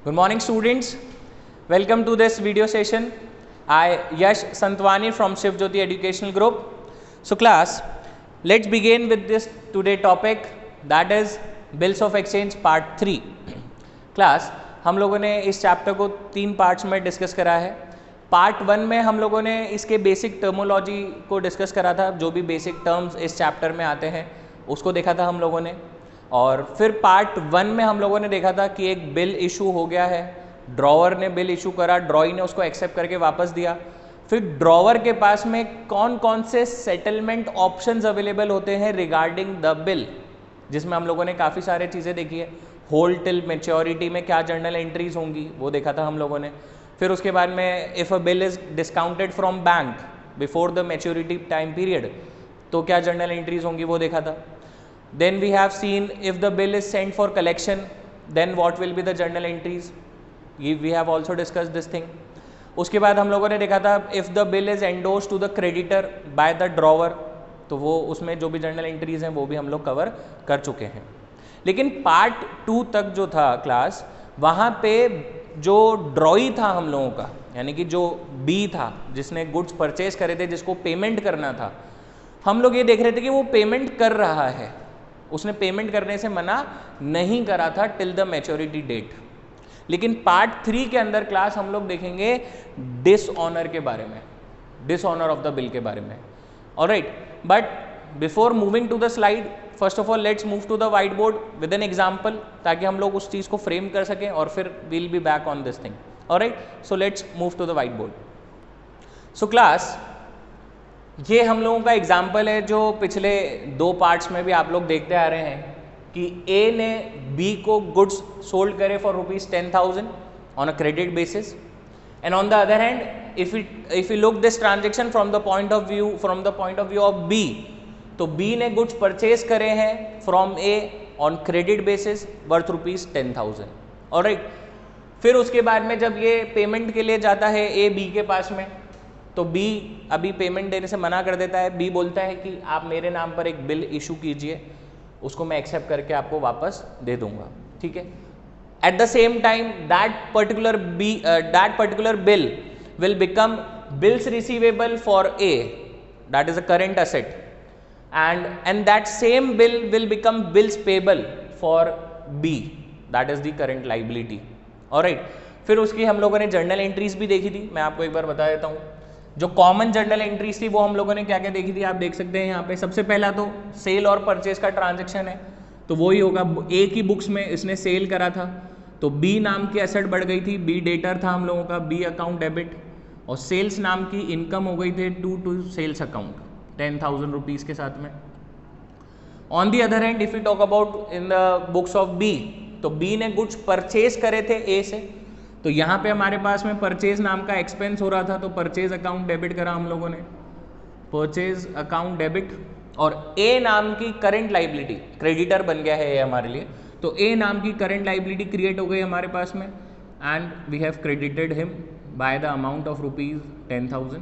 Good morning students, welcome to this video session. I Yash Santwani from Shiv Jyoti Educational Group. So class, let's begin with this today topic, that is Bills of Exchange part 3. Class हम लोगों ने इस chapter को 3 parts में discuss करा है. Part 1 में हम लोगों ने इसके बेसिक टर्मोलॉजी को डिस्कस करा था, जो भी बेसिक टर्म्स इस चैप्टर में आते हैं उसको देखा था हम लोगों ने. और फिर पार्ट 1 में हम लोगों ने देखा था कि एक बिल इशू हो गया है, ड्रॉवर ने बिल इशू करा, ड्रॉई ने उसको एक्सेप्ट करके वापस दिया. फिर ड्रॉवर के पास में कौन कौन से सेटलमेंट ऑप्शंस अवेलेबल होते हैं रिगार्डिंग द बिल, जिसमें हम लोगों ने काफ़ी सारे चीज़ें देखी है. होल्ड टिल मैच्योरिटी में क्या जर्नल एंट्रीज होंगी वो देखा था हम लोगों ने. फिर उसके बाद में if a bill is discounted from bank before the maturity time period तो क्या जर्नल एंट्रीज होंगी वो देखा था. Then we have seen if the bill is sent for collection, then what will be the journal entries. We have also discussed this thing. उसके बाद हम लोगों ने देखा था if the bill is endorsed to the creditor by the drawer, तो वो उसमें जो भी जर्नल एंट्रीज हैं वो भी हम लोग कवर कर चुके हैं. लेकिन पार्ट 2 तक जो था क्लास, वहाँ पे जो ड्रॉई था हम लोगों का, यानी कि जो बी था जिसने गुड्स परचेज करे थे, जिसको पेमेंट करना था, हम लोग ये देख रहे थे कि वो पेमेंट कर रहा है, उसने पेमेंट करने से मना नहीं करा था टिल द मैच्योरिटी डेट. लेकिन पार्ट 3 के अंदर क्लास हम लोग देखेंगे डिसऑनर के बारे में, डिसऑनर ऑफ द बिल के बारे में. Alright, but before moving to the slide, first of all let's move to the whiteboard with an example, ताकि हम लोग उस चीज़ को फ्रेम कर सकें और फिर we'll be back on this thing. Alright, so let's move to the whiteboard. So class, ये हम लोगों का एग्जाम्पल है जो पिछले 2 पार्ट्स में भी आप लोग देखते आ रहे हैं कि ए ने बी को गुड्स सोल्ड करे for ₹10,000 on a credit basis, and on the other hand if you look this transaction from the point of view of B, तो बी ने गुड्स परचेज करे हैं from A on credit basis worth ₹10,000. Alright, फिर उसके बाद में जब ये पेमेंट के लिए जाता है ए बी के पास में, तो बी अभी पेमेंट देने से मना कर देता है. बी बोलता है कि आप मेरे नाम पर एक बिल इशू कीजिए, उसको मैं एक्सेप्ट करके आपको वापस दे दूंगा. ठीक है. At the same time that particular bill will become bills receivable for A, that is a current asset, and that same bill will become bills payable for B, that is the current liability. Alright, फिर उसकी हम लोगों ने journal entries भी देखी थी. मैं आपको एक बार बता देता हूँ. जो कॉमन जर्नल एंट्रीज थी वो हम लोगों ने क्या क्या देखी थी, आप देख सकते हैं यहाँ पे. सबसे पहला तो सेल और परचेज का ट्रांजैक्शन है, तो वही होगा. ए की बुक्स में इसने सेल करा था, तो बी नाम की एसेट बढ़ गई थी, बी डेटर था हम लोगों का, बी अकाउंट डेबिट, और सेल्स नाम की इनकम हो गई थी टू सेल्स अकाउंट 10,000 रुपीज़ के साथ में. On the other hand if you talk about in the books of B, तो बी ने गुड्स परचेज करे थे ए से, तो यहाँ पे हमारे पास में परचेज नाम का एक्सपेंस हो रहा था, तो परचेज अकाउंट डेबिट करा हम लोगों ने, परचेज अकाउंट डेबिट. और ए नाम की करंट लाइबिलिटी, क्रेडिटर बन गया है ये हमारे लिए, तो ए नाम की करंट लाइबिलिटी क्रिएट हो गई हमारे पास में, and we have credited him by the amount of ₹10,000.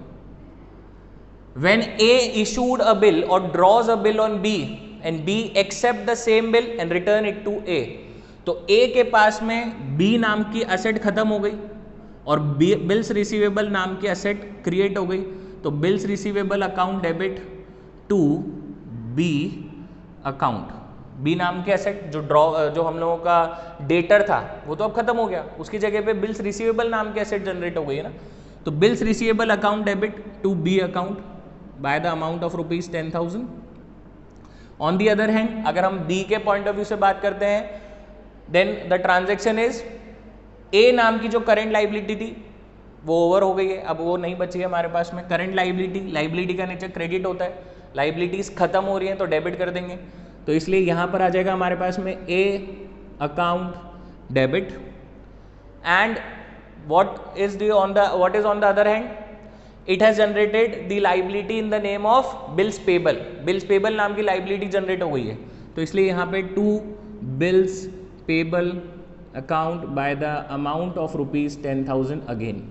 When A issued a bill और draws a bill on B and B accept the same bill and return it to A, तो A के पास में B नाम की asset खत्म हो गई और बिल्स रिसीवेबल नाम की असेट क्रिएट हो गई, तो bills receivable account debit to B account. B नाम के असेट जो हम लोगों का डेटर था वो तो अब खत्म हो गया, उसकी जगह पे बिल्स रिसीवेबल नाम की असेट जनरेट हो गई है ना, तो bills receivable account debit to B account by the amount of ₹10,000. On the other hand अगर हम बी के पॉइंट ऑफ व्यू से बात करते हैं, then the transaction is a नाम की जो करंट लाइबिलिटी थी वो ओवर हो गई है, अब वो नहीं बची है हमारे पास में. करंट लाइबिलिटी का नेचर क्रेडिट होता है, लाइबिलिटीज खत्म हो रही हैं तो डेबिट कर देंगे, तो इसलिए यहाँ पर आ जाएगा हमारे पास में ए account debit. And what is on the other hand, it has generated the liability in the name of bills payable. Bills payable नाम की लाइबिलिटी जनरेट हो गई है, तो इसलिए यहाँ पे to bills payable account by the amount of ₹10,000 again.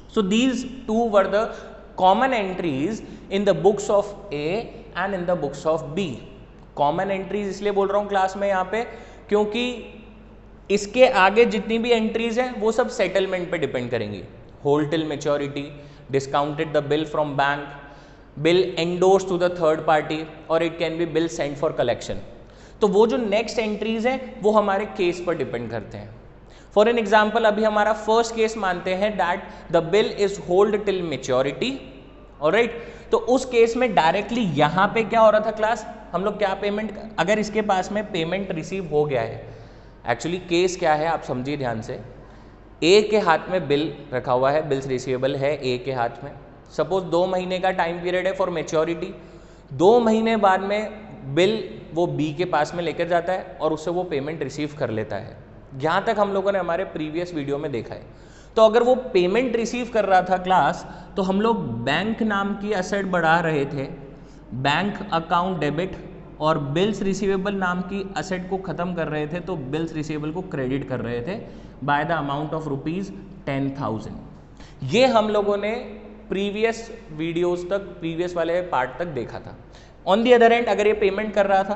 So these two were the common entries in the books of A and in the books of B. Common entries इसलिए बोल रहा हूँ क्लास में यहाँ पे क्योंकि इसके आगे जितनी भी एंट्रीज हैं वो सब सेटलमेंट पे डिपेंड करेंगी। Hold till maturity, discounted the bill from bank, bill endorse to the third party, और it can be bill sent for collection. तो वो जो नेक्स्ट एंट्रीज हैं वो हमारे केस पर डिपेंड करते हैं। फॉर एन एग्जाम्पल, अभी हमारा फर्स्ट केस मानते हैं that the bill is hold till maturity, alright. तो उस केस में डायरेक्टली यहाँ पे क्या हो रहा था क्लास, हम लोग क्या पेमेंट, अगर इसके पास में पेमेंट रिसीव हो गया है, एक्चुअली केस क्या है आप समझिए ध्यान से, ए के हाथ में बिल रखा हुआ है, बिल्स रिसीवेबल है ए के हाथ में, सपोज 2 महीने का टाइम पीरियड है फॉर मेच्योरिटी, 2 महीने बाद में बिल वो बी के पास में लेकर जाता है और उससे वो पेमेंट रिसीव कर लेता है। यहाँ तक हम लोगों ने हमारे प्रीवियस वीडियो में देखा है। तो अगर वो पेमेंट रिसीव कर रहा था क्लास, तो हम लोग बैंक नाम की असेट बढ़ा रहे थे, बैंक अकाउंट डेबिट, और बिल्स रिसीवेबल नाम की असेट को ख़त्म कर रहे थे, तो बिल्स रिसीवेबल को क्रेडिट कर रहे थे बाय द अमाउंट ऑफ ₹10,000। ये हम लोगों ने प्रीवियस वीडियोस तक, प्रीवियस वाले पार्ट तक देखा था। ऑन दी अदर एंड, अगर ये पेमेंट कर रहा था,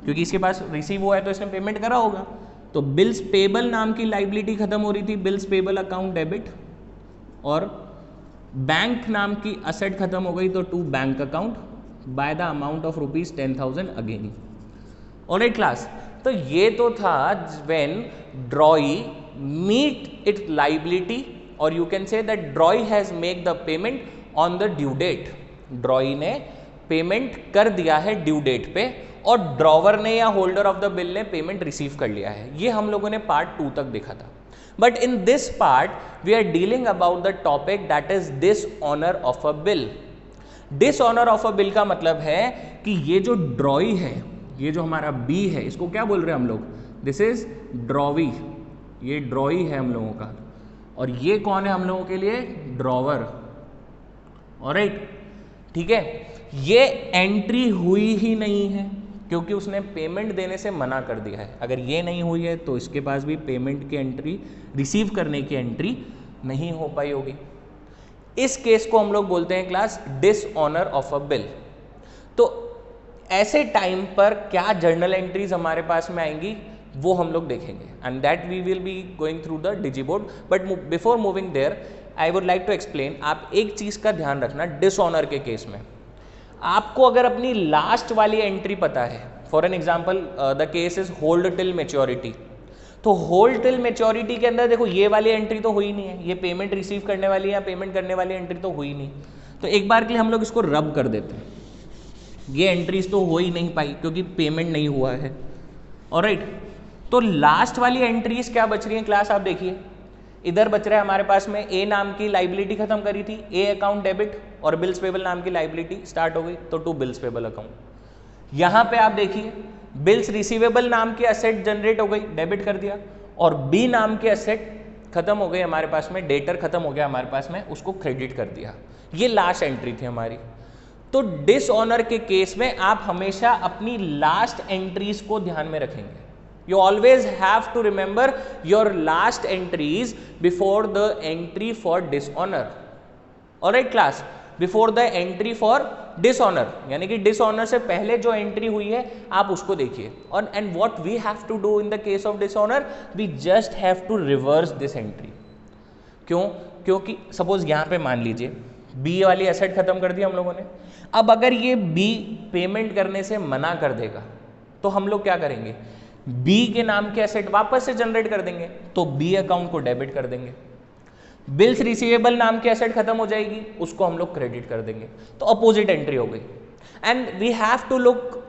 क्योंकि इसके पास रिसीव हुआ है तो इसने पेमेंट करा होगा, तो बिल्स पेबल नाम की लाइबिलिटी खत्म हो रही थी, बिल्स पेबल अकाउंट डेबिट, और बैंक नाम की असेट खत्म हो गई, तो to bank account by the amount of ₹10,000 again. Alright class, तो ये तो था when drawee meet its liability, और you can say that drawee has make the payment on the due date. Drawee ने पेमेंट कर दिया है ड्यू डेट पे, और ड्रॉवर ने या होल्डर ऑफ द बिल ने पेमेंट रिसीव कर लिया है। ये हम लोगों ने पार्ट 2 तक देखा था। But in this part we are dealing about the topic that is dishonour of a bill. Dishonour of a bill का मतलब है कि ये जो ड्रॉई है, ये जो हमारा बी है, इसको क्या बोल रहे हैं हम लोग, दिस इज ड्रॉवी, ये ड्रॉई है हम लोगों का, और ये कौन है हम लोगों के लिए, ड्रॉवर। ऑलराइट, ठीक है। ये एंट्री हुई ही नहीं है क्योंकि उसने पेमेंट देने से मना कर दिया है। अगर ये नहीं हुई है तो इसके पास भी पेमेंट की एंट्री, रिसीव करने की एंट्री नहीं हो पाई होगी। इस केस को हम लोग बोलते हैं class dishonour of a bill. तो ऐसे टाइम पर क्या जर्नल एंट्रीज हमारे पास में आएंगी वो हम लोग देखेंगे, and that we will be going through the digiboard. But before moving there I would like to explain, आप एक चीज का ध्यान रखना, डिसऑनर के केस में आपको अगर अपनी लास्ट वाली एंट्री पता है, for an example the case is hold till maturity, तो होल्ड टिल मेच्योरिटी के अंदर देखो ये वाली एंट्री तो हुई नहीं है, ये पेमेंट रिसीव करने वाली या पेमेंट करने वाली एंट्री तो हुई नहीं, तो एक बार के लिए हम लोग इसको रब कर देते हैं, ये एंट्रीज तो हो ही नहीं पाई क्योंकि पेमेंट नहीं हुआ है। ऑलराइट, तो लास्ट वाली एंट्रीज क्या बच रही है क्लास, आप देखिए इधर बच रहा है हमारे पास में ए नाम की लाइबिलिटी खत्म करी थी, ए अकाउंट डेबिट, और बिल्स पेबल नाम की लाइबिलिटी स्टार्ट हो गई, तो टू बिल्स पेबल अकाउंट। यहां पे आप देखिए बिल्स रिसीवेबल नाम की असेट जनरेट हो गई, डेबिट कर दिया, और बी नाम की असेट खत्म हो गई हमारे पास में, डेटर खत्म हो गया हमारे पास में, उसको क्रेडिट कर दिया। ये लास्ट एंट्री थी हमारी। तो डिसऑनर के केस में आप हमेशा अपनी लास्ट एंट्रीज को ध्यान में रखेंगे। You always have to remember your last entries before the entry for dishonor. Alright class, before the entry for dishonor, यानी कि dishonor से पहले जो एंट्री हुई है आप उसको देखिए। और and what we have to do in the case of dishonor, we just have to reverse this entry. क्यों? क्योंकि सपोज यहाँ पे मान लीजिए बी वाली एसेट खत्म कर दी हम लोगों ने, अब अगर ये बी पेमेंट करने से मना कर देगा तो हम लोग क्या करेंगे, बी के नाम के एसेट वापस से जनरेट कर देंगे, तो बी अकाउंट को डेबिट कर देंगे, बिल्स रिसीवेबल नाम की एसेट खत्म हो जाएगी, उसको हम लोग क्रेडिट कर देंगे, तो अपोजिट एंट्री हो गई। And we have to look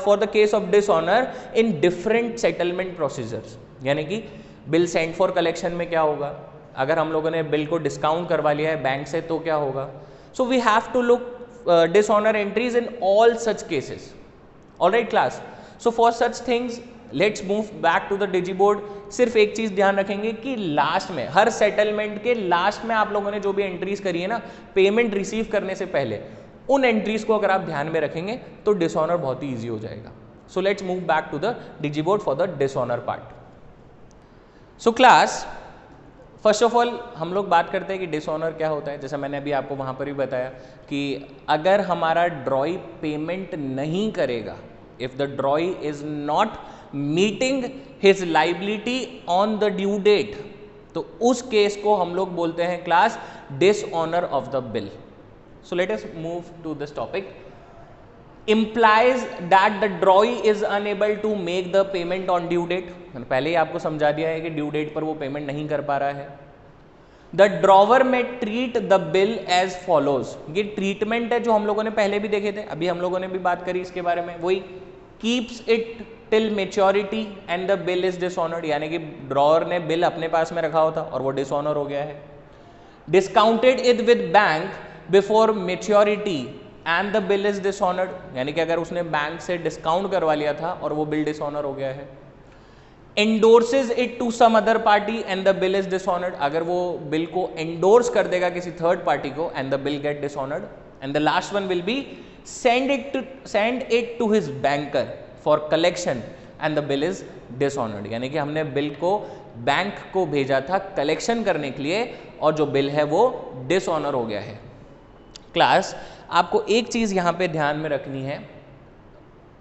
for the case of dishonour in different settlement procedures, यानी कि बिल सेंड फॉर कलेक्शन में क्या होगा, अगर हम लोगों ने बिल को डिस्काउंट करवा लिया है बैंक से तो क्या होगा। So we have to look dishonour entries in all such cases. Alright class, so for such things let's move back to the digiboard. सिर्फ एक चीज ध्यान रखेंगे कि लास्ट में, हर सेटलमेंट के लास्ट में आप लोगों ने जो भी एंट्रीज करी है ना पेमेंट रिसीव करने से पहले, उन एंट्रीज को अगर आप ध्यान में रखेंगे तो डिसऑनर बहुत ही ईजी हो जाएगा। So let's move back to the digiboard for the dishonour part. So class, first of all हम लोग बात करते हैं कि डिसऑनर क्या होता है। जैसा मैंने अभी आपको वहां पर भी बताया कि अगर हमारा ड्रॉई पेमेंट नहीं करेगा, if the drawee is not meeting his liability on the due date, तो उस केस को हम लोग बोलते हैं class dishonour of the bill. So let us move to this topic. implies that the drawee is unable to make the payment on due date. मैंने पहले ही आपको समझा दिया है कि ड्यू डेट पर वो पेमेंट नहीं कर पा रहा है. The drawer may treat the bill as follows. ये ट्रीटमेंट है जो हम लोगों ने पहले भी देखे थे, अभी हम लोगों ने भी बात करी इसके बारे में. वही keeps it till maturity and the bill is dishonored, यानी कि ड्रॉवर ने बिल अपने पास में रखा होता और वो डिसऑनर हो गया है. Discounted it with bank before maturity and the bill is dishonoured, यानी कि अगर उसने बैंक से डिस्काउंट करवा लिया था और वो बिल डिसऑनर हो गया है. Endorses it to some other party and the bill is dishonoured, अगर वो बिल को एंडोर्स कर देगा किसी थर्ड पार्टी को and the bill get dishonoured. And the last one will be send it to his banker for collection and the bill is dishonoured, यानी कि हमने बिल को बैंक को भेजा था कलेक्शन करने के लिए और जो बिल है वो डिसऑनर हो गया है. क्लास आपको एक चीज यहां पे ध्यान में रखनी है.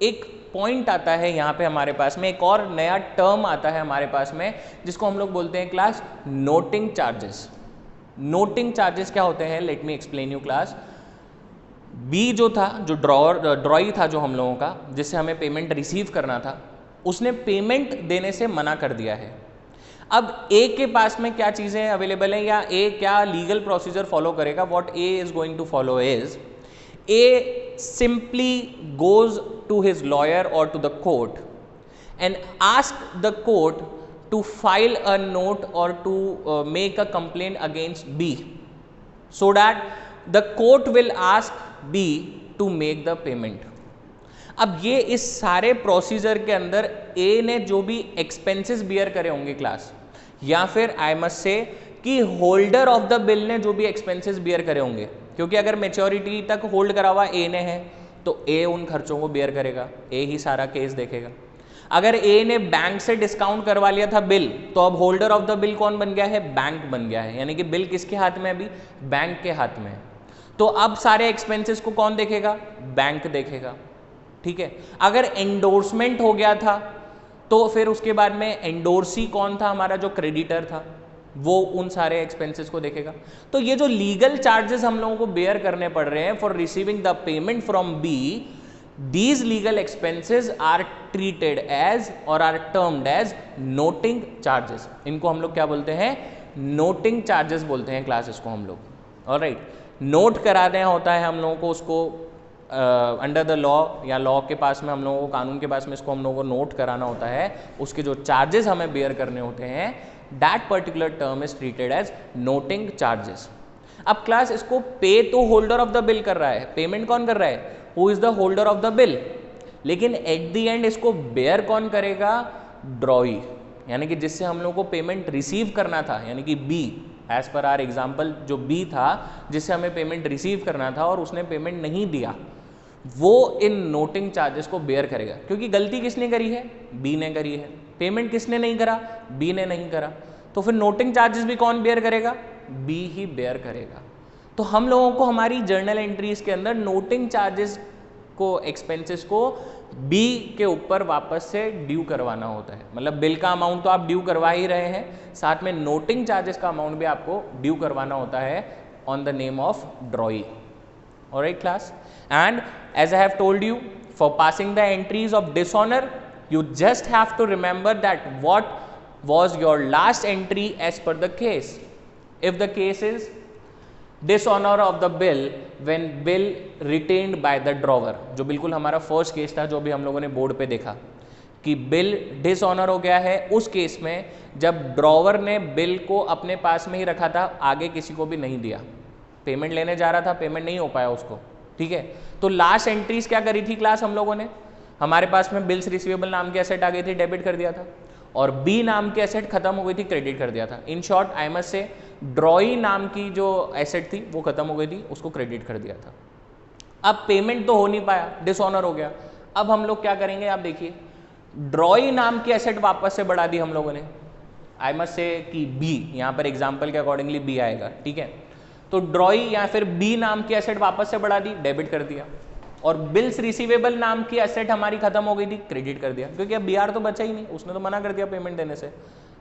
एक पॉइंट आता है यहां पे हमारे पास में, एक और नया टर्म आता है हमारे पास में जिसको हम लोग बोलते हैं class noting charges. Noting charges क्या होते हैं? Let me explain you class. B जो था, जो ड्रॉई था जो हम लोगों का, जिससे हमें पेमेंट रिसीव करना था, उसने पेमेंट देने से मना कर दिया है. अब ए के पास में क्या चीजें अवेलेबल हैं या ए क्या लीगल प्रोसीजर फॉलो करेगा? What A is going to follow is A simply goes to his lawyer or to the court and ask the court to file a note or to make a complaint against B, so that the court will ask B to make the payment. अब ये इस सारे procedure के अंदर A ने जो भी expenses beer करे होंगे क्लास, या फिर आई मस्ट से कि होल्डर ऑफ द बिल ने जो भी एक्सपेंसेस बियर करे होंगे, क्योंकि अगर मेच्योरिटी तक होल्ड करा हुआ ए ने है तो ए उन खर्चों को बेयर करेगा, ए ही सारा केस देखेगा. अगर ए ने बैंक से डिस्काउंट करवा लिया था बिल, तो अब होल्डर ऑफ द बिल कौन बन गया है? बैंक बन गया है, यानी कि बिल किसके हाथ में? अभी बैंक के हाथ में है. तो अब सारे एक्सपेंसेस को कौन देखेगा? बैंक देखेगा. ठीक है. अगर एंडोर्समेंट हो गया था तो फिर उसके बाद में एंडोर्सी कौन था? हमारा जो क्रेडिटर था, वो उन सारे एक्सपेंसेस को देखेगा. तो ये जो लीगल चार्जेस हम लोगों को बेयर करने पड़ रहे हैं for receiving the payment from B, these legal expenses are treated as और are termed as noting charges. इनको हम लोग क्या बोलते हैं? नोटिंग चार्जेस बोलते हैं क्लास इसको हम लोग. ऑलराइट. नोट कराना होता है हम लोगों को उसको अंडर द लॉ, या लॉ के पास में हम लोगों को, कानून के पास में इसको हम लोगों को नोट कराना होता है. उसके जो चार्जेस हमें बेयर करने होते हैं, that particular term is treated as noting charges. अब क्लास इसको पे तो होल्डर ऑफ द बिल कर रहा है, पेमेंट कौन कर रहा है? Who is the holder of the bill. लेकिन एट द एंड इसको बेयर कौन करेगा? ड्रॉई, यानी कि जिससे हम लोग को पेमेंट रिसीव करना था, यानी कि B. As per our example, जो बी था जिससे हमें पेमेंट रिसीव करना था और उसने पेमेंट नहीं दिया, वो इन नोटिंग चार्जेस को बेयर करेगा. क्योंकि गलती किसने करी है? बी ने करी है. पेमेंट किसने नहीं करा? बी ने नहीं करा. तो फिर नोटिंग चार्जेस भी कौन बेयर करेगा? बी ही बेयर करेगा. तो हम लोगों को हमारी जर्नल एंट्रीज के अंदर नोटिंग चार्जेस को, एक्सपेंसेस को बी के ऊपर वापस से ड्यू करवाना होता है. मतलब बिल का अमाउंट तो आप ड्यू करवा ही रहे हैं, साथ में नोटिंग चार्जेस का अमाउंट भी आपको ड्यू करवाना होता है on the name of ड्रॉई. Alright class. And as I have told you, for passing the entries of dishonor, you just have to remember that what was your last entry as per the case. If the case is dishonor of the bill when bill retained by the drawer, जो बिल्कुल हमारा first case था जो भी हम लोगों ने board पे देखा कि बिल डिसऑनर हो गया है, उस केस में जब ड्रॉवर ने बिल को अपने पास में ही रखा था, आगे किसी को भी नहीं दिया, पेमेंट लेने जा रहा था, पेमेंट नहीं हो पाया उसको. ठीक है. तो लास्ट एंट्रीज क्या करी थी क्लास हम लोगों ने? हमारे पास में बिल्स रिसीवेबल नाम की एसेट आ गई थी, डेबिट कर दिया था, और बी नाम की एसेट खत्म हो गई थी, क्रेडिट कर दिया था. In short I must say ड्रॉई नाम की जो एसेट थी वो खत्म हो गई थी, उसको क्रेडिट कर दिया था. अब पेमेंट तो हो नहीं पाया, डिसऑनर हो गया. अब हम लोग क्या करेंगे? आप देखिए, ड्रॉई नाम की एसेट वापस से बढ़ा दी हम लोगों ने. आई मस्ट से कि बी, यहाँ पर एग्जाम्पल के अकॉर्डिंगली बी आएगा. ठीक है. तो ड्रॉई या फिर बी नाम की एसेट वापस से बढ़ा दी, डेबिट कर दिया. और बिल्स रिसीवेबल नाम की एसेट हमारी खत्म हो गई थी, क्रेडिट कर दिया, क्योंकि अब बीआर तो बचा ही नहीं, उसने तो मना कर दिया पेमेंट देने से।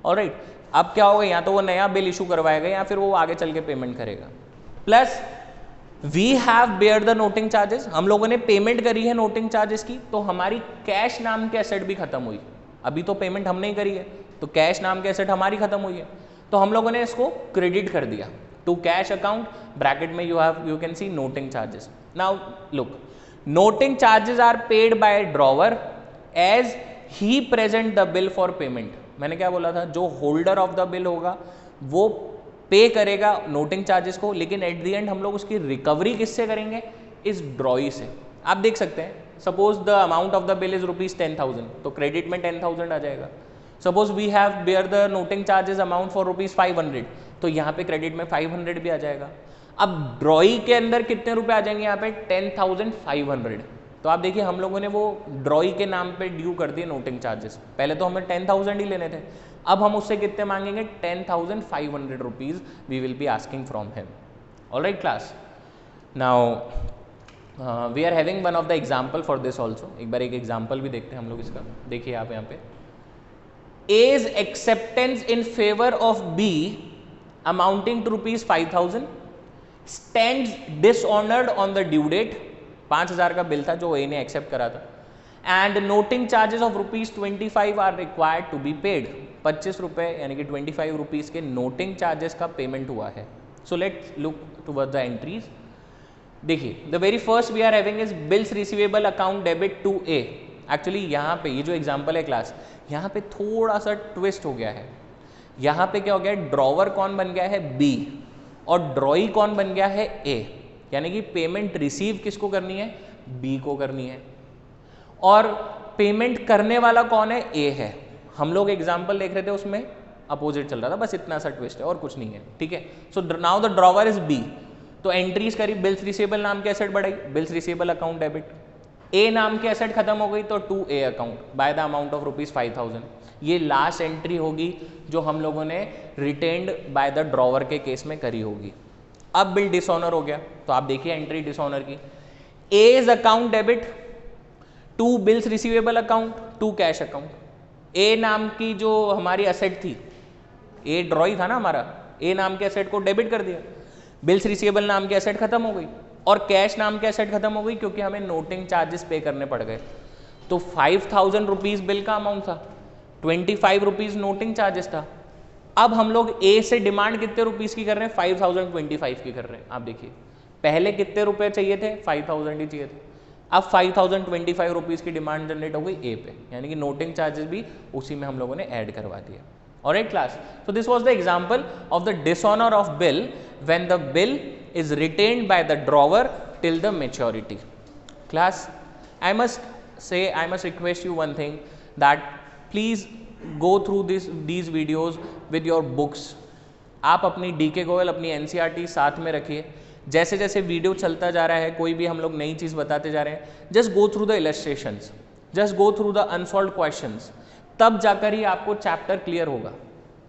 ऑलराइट, अब क्या होगा, या तो वो नया बिल इशू करवाएगा या फिर वो आगे चल के पेमेंट करेगा। Plus we have bear the noting charges, हम लोगों ने पेमेंट करी है नोटिंग चार्जेस की, तो हमारी कैश नाम की एसेट भी खत्म हुई। अभी तो पेमेंट हमने ही करी है, तो कैश नाम की एसेट हमारी खत्म हुई है, तो हम लोगों ने इसको क्रेडिट कर दिया टू कैश अकाउंट, ब्रैकेट में you can see noting charges. Now look, noting charges are paid by drawer as he present the bill for payment. मैंने क्या बोला था, जो होल्डर ऑफ द बिल होगा वो पे करेगा नोटिंग चार्जेस को, लेकिन एट द एंड हम लोग उसकी रिकवरी किससे करेंगे, इस ड्रॉई से। आप देख सकते हैं, suppose the amount of the bill is ₹10,000, तो क्रेडिट में 10,000 आ जाएगा। Suppose we have bear the noting charges amount for ₹500, तो यहाँ पे क्रेडिट में 500 भी आ जाएगा। अब ड्रॉई के अंदर कितने रुपए आ जाएंगे, यहाँ पे 10,500। तो आप देखिए, हम लोगों ने वो ड्रॉई के नाम पे ड्यू कर दिए नोटिंग चार्जेस। पहले तो हमें 10,000 ही लेने थे, अब हम उससे कितने मांगेंगे, 10,500 rupees we will be asking from him. Alright class, now we are having one of the example for this also. एक बार एक एग्जाम्पल भी देखते हैं हम लोग इसका। देखिए आप यहाँ पे, A's acceptance in favor of B amounting to ₹5,000 stands dishonored on the due date। 5,000 का बिल था जो A ने एक्सेप्ट करा था, and noting charges of ₹25 are required to be paid. 25 रुपए यानी कि 25 रुपीज के नोटिंग चार्जेस का पेमेंट हुआ है। So let's look towards the entries. देखिए, the very first we are having is bills receivable account debit to A। Actually यहाँ पे ये जो एग्जाम्पल है क्लास, यहाँ पे थोड़ा सा ट्विस्ट हो गया है। यहाँ पे क्या हो गया, ड्रॉवर कौन बन गया है, B, और ड्रॉई कौन बन गया है, A। यानी कि पेमेंट रिसीव किसको करनी है, B को करनी है, और पेमेंट करने वाला कौन है, A है। हम लोग एग्जाम्पल देख रहे थे उसमें अपोजिट चल रहा था, बस इतना सा ट्विस्ट है और कुछ नहीं है, ठीक है। So now the drawer is B, तो एंट्रीज करी, बिल्स रिसीवेबल नाम की एसेट बढ़ाई, bills receivable account debit. A नाम की एसेट खत्म हो गई, तो to A account by the amount of ₹5,000। ये लास्ट एंट्री होगी जो हम लोगों ने रिटेन्ड बाय द ड्रॉवर के केस में करी होगी। अब बिल डिसऑनर हो गया, तो आप देखिए एंट्री डिसऑनर की, A's account debit to bills receivable account to cash account. A नाम की जो हमारी एसेट थी, A ड्रॉई था ना हमारा, A नाम के एसेट को डेबिट कर दिया, बिल्स रिसीवेबल नाम की एसेट खत्म हो गई, और कैश नाम की एसेट खत्म हो गई क्योंकि हमें नोटिंग चार्जेस पे करने पड़ गए। तो 5,000 रुपीज बिल का अमाउंट था, 25 रुपीज नोटिंग चार्जेस था। अब हम लोग A से डिमांड कितने रुपीज की कर रहे हैं, 5,025 की कर रहे हैं। आप देखिए, पहले कितने रुपए चाहिए थे, 5,000 ही चाहिए थे, अब 5,025 रुपीज की डिमांड जनरेट हो गई A पे, यानी कि नोटिंग चार्जेस भी उसी में हम लोगों ने ऐड करवा दिया। Alright class, so this was the example of the dishonor of bill when the bill is retained by the drawer till the maturity. Class, I must request you one thing, that please go through these videos with your books. आप अपनी DK Goyal, अपनी NCERT साथ में रखिए। जैसे जैसे video चलता जा रहा है, कोई भी हम लोग नई चीज़ बताते जा रहे हैं, just go through the illustrations, just go through the unsolved questions, तब जाकर ही आपको चैप्टर क्लियर होगा।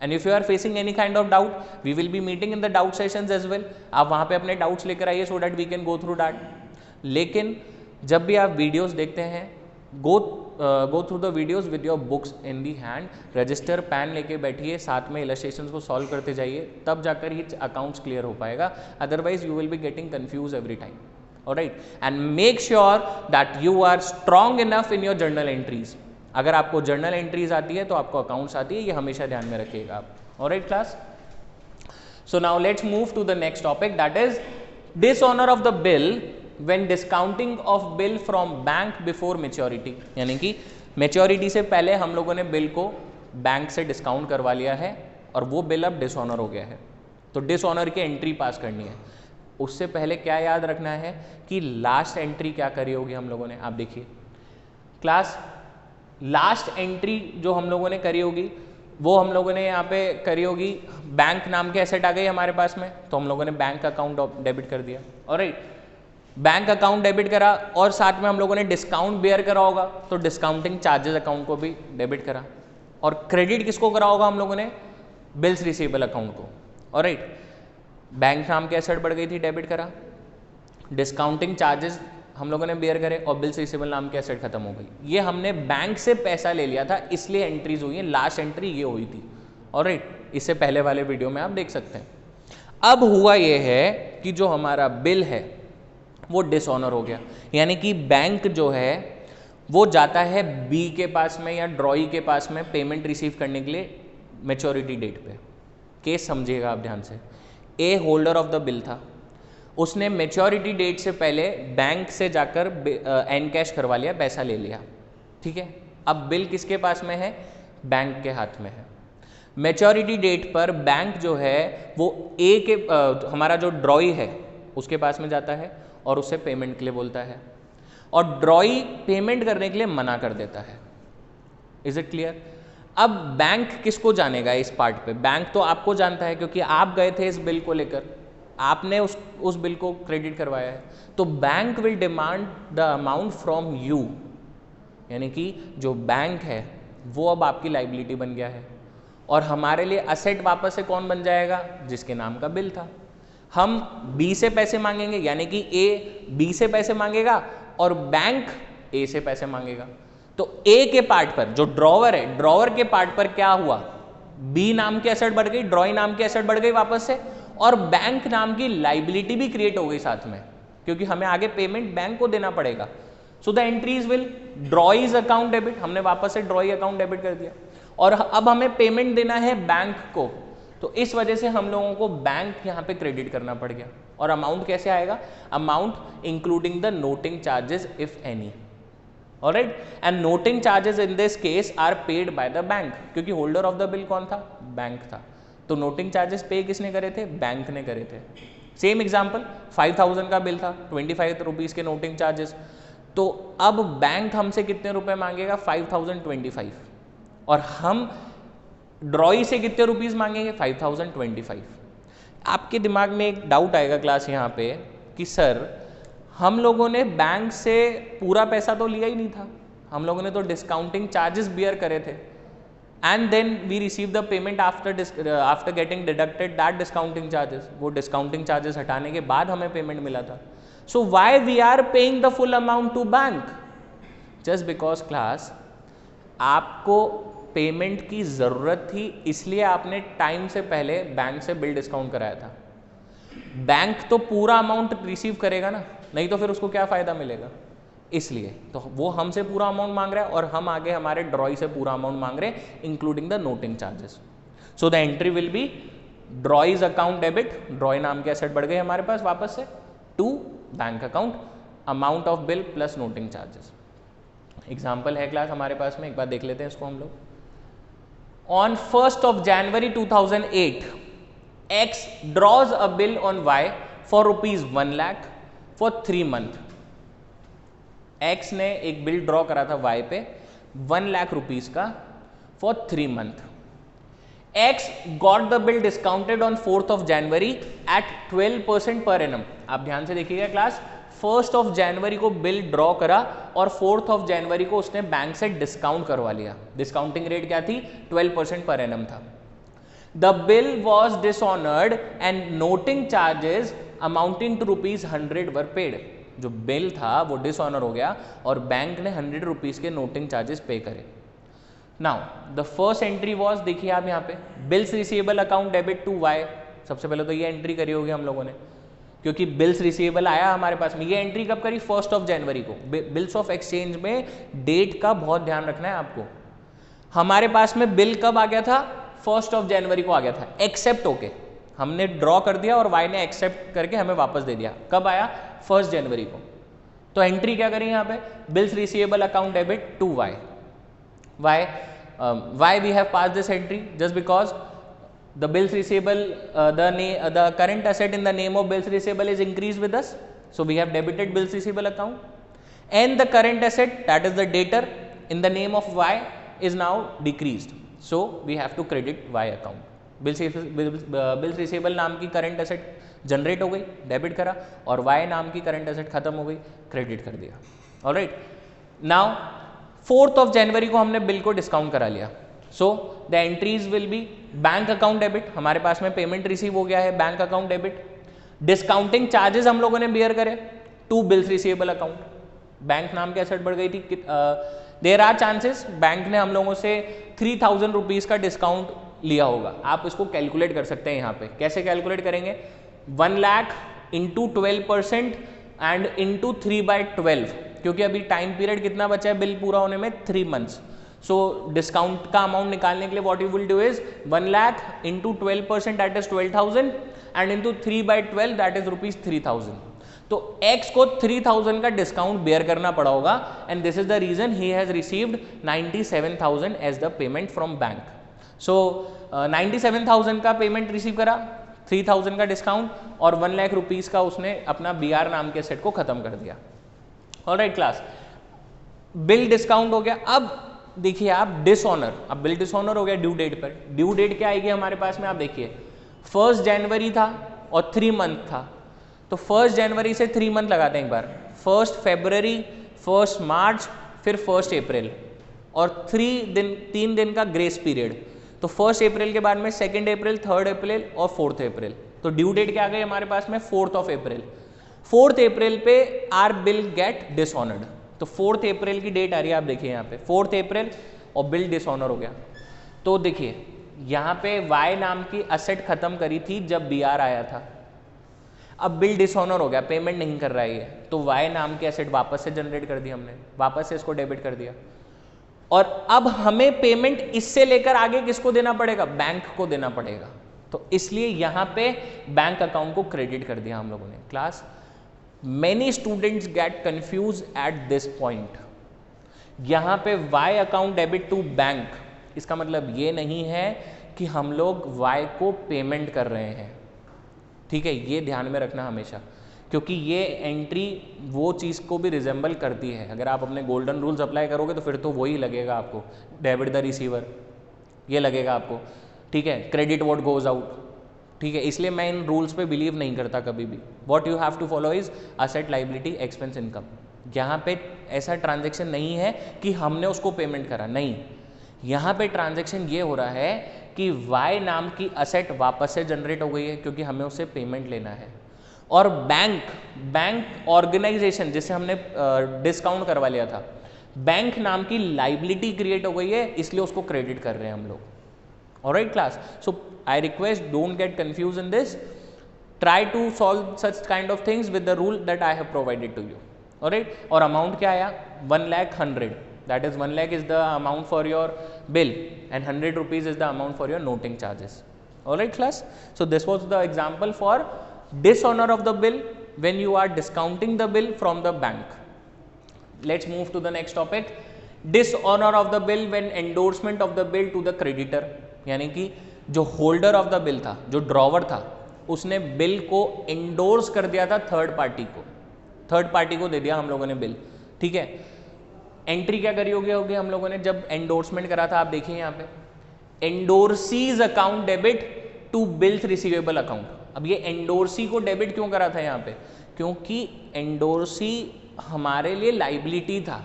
And if you are facing any kind of doubt, we will be meeting in the doubt sessions as well. आप वहाँ पे अपने doubts लेकर आइए, so that we can go through that. लेकिन जब भी आप वीडियोस देखते हैं, go through the videos with your books in the hand, register pen लेके बैठिए, साथ में इलस्ट्रेशंस को सॉल्व करते जाइए, तब जाकर ही अकाउंट्स क्लियर हो पाएगा। Otherwise you will be getting confuse every time. Alright, and make sure that you are strong enough in your journal entries. अगर आपको जर्नल एंट्रीज आती है तो आपको अकाउंट्स आती है, ये हमेशा ध्यान में रखिएगा आप। Alright class, so now let's move to the next topic, that is dishonour of the bill when discounting of bill from bank before maturity. यानी कि मैच्योरिटी से पहले हम लोगों ने बिल को बैंक से डिस्काउंट करवा लिया है और वो बिल अब डिसऑनर हो गया है, तो डिसऑनर की एंट्री पास करनी है। उससे पहले क्या याद रखना है कि लास्ट एंट्री क्या करी होगी हम लोगों ने। आप देखिए क्लास, लास्ट एंट्री जो हम लोगों ने करी होगी वो हम लोगों ने यहाँ पे करी होगी, बैंक नाम के एसेट आ गई हमारे पास में, तो हम लोगों ने बैंक अकाउंट डेबिट कर दिया। ऑलराइट, बैंक अकाउंट डेबिट करा और साथ में हम लोगों ने डिस्काउंट बेयर करा होगा, तो डिस्काउंटिंग चार्जेस अकाउंट को भी डेबिट करा, और क्रेडिट किसको करा होगा हम लोगों ने, बिल्स रिसीवेबल अकाउंट को। ऑलराइट, बैंक नाम के एसेट बढ़ गई थी, डेबिट करा, डिस्काउंटिंग चार्जेस हम लोगों ने बेयर करे और बिल्स रिसीवेबल नाम की एसेट खत्म हो गई। ये हमने बैंक से पैसा ले लिया था इसलिए एंट्रीज हुई है, लास्ट एंट्री ये हुई थी। ऑलराइट, इससे पहले वाले वीडियो में आप देख सकते हैं। अब हुआ ये है कि जो हमारा बिल है वो डिसऑनर हो गया, यानी कि बैंक जो है वो जाता है बी के पास में या ड्रॉई के पास में पेमेंट रिसीव करने के लिए मैच्योरिटी डेट पे। केस समझिएगा आप ध्यान से। ए होल्डर ऑफ द बिल था, उसने मैच्योरिटी डेट से पहले बैंक से जाकर एन कैश करवा लिया, पैसा ले लिया, ठीक है। अब बिल किसके पास में है? बैंक के हाथ में है। मैच्योरिटी डेट पर बैंक जो है वो ए के हमारा जो ड्रॉई है उसके पास में जाता है और उससे पेमेंट के लिए बोलता है, और ड्रॉई पेमेंट करने के लिए मना कर देता है। Is it clear? अब बैंक किसको जानेगा इस पार्ट पे? बैंक तो आपको जानता है क्योंकि आप गए थे इस बिल को लेकर, आपने उस बिल को क्रेडिट करवाया है। तो bank will demand the amount from you, यानी कि जो बैंक है वो अब आपकी लाइबिलिटी बन गया है, और हमारे लिए असेट वापस से कौन बन जाएगा? जिसके नाम का बिल था। हम बी से पैसे मांगेंगे, यानी कि ए बी से पैसे मांगेगा और बैंक ए से पैसे मांगेगा। तो ए के पार्ट पर जो ड्रॉवर है, ड्रॉवर के पार्ट पर क्या हुआ? बी नाम की एसेट बढ़ गई, ड्रॉई नाम की एसेट बढ़ गई वापस से, और बैंक नाम की लाइबिलिटी भी क्रिएट हो गई साथ में, क्योंकि हमें आगे पेमेंट बैंक को देना पड़ेगा। So the entries will drawee's account debit, हमने वापस से ड्रॉई अकाउंट डेबिट कर दिया, और अब हमें पेमेंट देना है बैंक को, तो इस वजह से हम लोगों को बैंक यहाँ पे क्रेडिट करना पड़ गया। और अमाउंट कैसे आएगा? Amount including the noting charges if any. Alright, and noting charges in this case are paid by the bank, क्योंकि होल्डर ऑफ द बिल कौन था? बैंक था। तो नोटिंग चार्जेस पे किसने करे थे? बैंक ने करे थे। सेम एग्जांपल, 5000 का बिल था, 25 रुपीज के नोटिंग चार्जेस, तो अब बैंक हमसे कितने रुपए मांगेगा? 5025, और हम ड्रॉई से कितने रुपीस मांगेंगे? 5025। आपके दिमाग में एक डाउट आएगा क्लास यहाँ पे कि सर हम लोगों ने बैंक से पूरा पैसा तो लिया ही नहीं था, हम लोगों ने तो डिस्काउंटिंग चार्जेस बियर करे थे, and then we receive the payment after getting deducted that discounting charges. वो डिस्काउंटिंग चार्जेस हटाने के बाद हमें पेमेंट मिला था। So why we are paying the full amount to bank? Just because class आपको पेमेंट की ज़रूरत थी, इसलिए आपने टाइम से पहले बैंक से बिल डिस्काउंट कराया था। बैंक तो पूरा अमाउंट रिसीव करेगा ना, नहीं तो फिर उसको क्या फ़ायदा मिलेगा? इसलिए तो वो हमसे पूरा अमाउंट मांग रहा है और हम आगे हमारे ड्रॉई से पूरा अमाउंट मांग रहे हैं including the noting charges. So the entry will be drawee's account debit, drawee नाम के एसेट बढ़ गए हमारे पास वापस से, to bank account, amount of bill plus noting charges. Example है क्लास हमारे पास में, एक बार देख लेते हैं इसको हम लोग। On 1st of January 2008, X draws a bill on Y for rupees 1 lakh for 3 months. X ने एक बिल ड्रॉ करा था Y पे 1 लाख रुपीज का for 3 months. X got the bill discounted on 4th of January at 12% per annum. आप ध्यान से देखिएगा क्लास, 1st of January को बिल ड्रॉ करा और 4th of January को उसने बैंक से डिस्काउंट करवा लिया। डिस्काउंटिंग रेट क्या थी? 12% पर एनम था। The bill was dishonoured and noting charges amounting to ₹100 were paid. जो बिल था वो डिसऑनर हो गया और बैंक ने 100 रुपीज के नोटिंग चार्जेस पे करे। Now the first entry was, देखिए आप यहाँ पे, bills receivable account debit to Y. सबसे पहले तो ये एंट्री करी होगी हम लोगों ने, क्योंकि बिल्स रिसीवेबल आया हमारे पास में। ये एंट्री कब करी? 1st of January को। बिल्स ऑफ एक्सचेंज में डेट का बहुत ध्यान रखना है आपको। हमारे पास में बिल कब आ गया था? 1st of January को आ गया था, एक्सेप्ट होके हमने ड्रॉ कर दिया और वाई ने एक्सेप्ट करके हमें वापस दे दिया। कब आया? 1st January को। तो एंट्री क्या करें यहाँ पे? Bills receivable account debit to Y. Why we have pass this entry just because the bills receivable, the current asset in the name of bills receivable is increased with us, so we have debited bills receivable account, and the current asset, that is the debtor in the name of Y, is now decreased, so we have to credit Y account. bills receivable नाम की current asset generate हो गई, debit करा, और Y नाम की current asset खत्म हो गई, क्रेडिट कर दिया। Alright, now 4th of January को हमने बिल को डिस्काउंट करा लिया। So the entries will be bank account debit, हमारे पास में पेमेंट रिसीव हो गया है, bank account debit. Discounting charges हम लोगों ने बियर करे to bills receivable account, bank नाम की एसेट बढ़ गई थी। देयर आर चांसेस बैंक ने हम लोगों से 3000 रुपीज़ का डिस्काउंट लिया होगा। आप इसको कैलकुलेट कर सकते हैं यहाँ पे। कैसे कैलकुलेट करेंगे? 1 लाख इंटू 12% एंड इंटू 3/12, क्योंकि अभी टाइम पीरियड कितना बचा है बिल पूरा होने में? 3 मंथ्स। सो डिस्काउंट का अमाउंट निकालने के लिए what you will do is 1 lakh into 12% that is 12,000 and into 3/12 that is ₹3,000। तो x को 3000 का डिस्काउंट बेयर करना पड़ा होगा and this is the reason he has received 97,000 as the payment from bank. So 97,000 का पेमेंट रिसीव करा, 3000 का discount और 1 लाख रुपीज़ का उसने अपना BR नाम के सेट को खत्म कर दिया। ऑलराइट क्लास, बिल डिस्काउंट हो गया। अब देखिए आप डिसऑनर, अब बिल डिसऑनर हो गया ड्यू डेट पर। ड्यू डेट क्या आएगी हमारे पास में? आप देखिए 1 जनवरी था और 3 मंथ था, तो 1 जनवरी से 3 मंथ लगाते हैं एक बार। 1 फरवरी, 1 मार्च, फिर 1 अप्रैल और 3 दिन का ग्रेस पीरियड। तो 1 अप्रैल के बाद में 2 अप्रैल, 3 अप्रैल और 4 अप्रैल। तो ड्यू डेट क्या आ गई हमारे पास में? 4 अप्रैल। 4 अप्रैल पे आर बिल गेट डिसऑनर्ड। तो 4 अप्रैल की डेट आ रही है, आप देखिए यहाँ पे 4 अप्रैल और बिल डिसऑनर हो गया। तो देखिए यहाँ पे वाई नाम की असेट खत्म करी थी जब BR आया था, अब बिल डिसऑनर हो गया, पेमेंट नहीं कर रहा है ये, तो वाई नाम की एसेट वापस से जनरेट कर दी हमने, वापस से इसको डेबिट कर दिया। और अब हमें पेमेंट इससे लेकर आगे किसको देना पड़ेगा? बैंक को देना पड़ेगा। तो इसलिए यहाँ पे बैंक अकाउंट को क्रेडिट कर दिया हम लोगों ने। Class, many students get confuse at this point. यहाँ पे Y account debit to bank, इसका मतलब ये नहीं है कि हम लोग वाई को पेमेंट कर रहे हैं, ठीक है, ये ध्यान में रखना हमेशा, क्योंकि ये एंट्री वो चीज़ को भी रिजेंबल करती है। अगर आप अपने गोल्डन रूल्स अप्लाई करोगे तो फिर तो वही लगेगा आपको, डेबिट द रिसीवर, ये लगेगा आपको, ठीक है, क्रेडिट व्हाट गोज आउट, ठीक है। इसलिए मैं इन रूल्स पे बिलीव नहीं करता कभी भी। What you have to follow is asset, liability, expense, income. यहाँ पे ऐसा ट्रांजेक्शन नहीं है कि हमने उसको पेमेंट करा, नहीं, यहाँ पे ट्रांजेक्शन ये हो रहा है कि वाई नाम की असेट वापस से जनरेट हो गई है क्योंकि हमें उससे पेमेंट लेना है, और बैंक ऑर्गेनाइजेशन जिसे हमने डिस्काउंट करवा लिया था, बैंक नाम की लाइबिलिटी क्रिएट हो गई है, इसलिए उसको क्रेडिट कर रहे हैं हम लोग। Alright class, so I request don't get confuse in this, try to solve such kind of things with the rule that I have provided to you. Alright, और अमाउंट क्या आया? 1,100,000, that is 1 lakh is the amount for your bill and 100 rupees is the amount for your noting charges. All right class, so this was the example for dishonor of the bill when you are discounting the bill from the bank. Let's move to the next topic, dishonor of the bill when endorsement of the bill to the creditor, यानी कि जो holder of the bill था, जो drawer था, उसने bill को endorse कर दिया था थर्ड पार्टी को दे दिया हम लोगों ने बिल, ठीक है। एंट्री क्या करी होगी हम लोगों ने जब एंडोर्समेंट करा था? आप देखिए यहाँ पे, endorsee's account debit to bills receivable account. अब ये एंडोर्सी को डेबिट क्यों करा था यहाँ पे? क्योंकि एंडोर्सी हमारे लिए लाइबिलिटी था,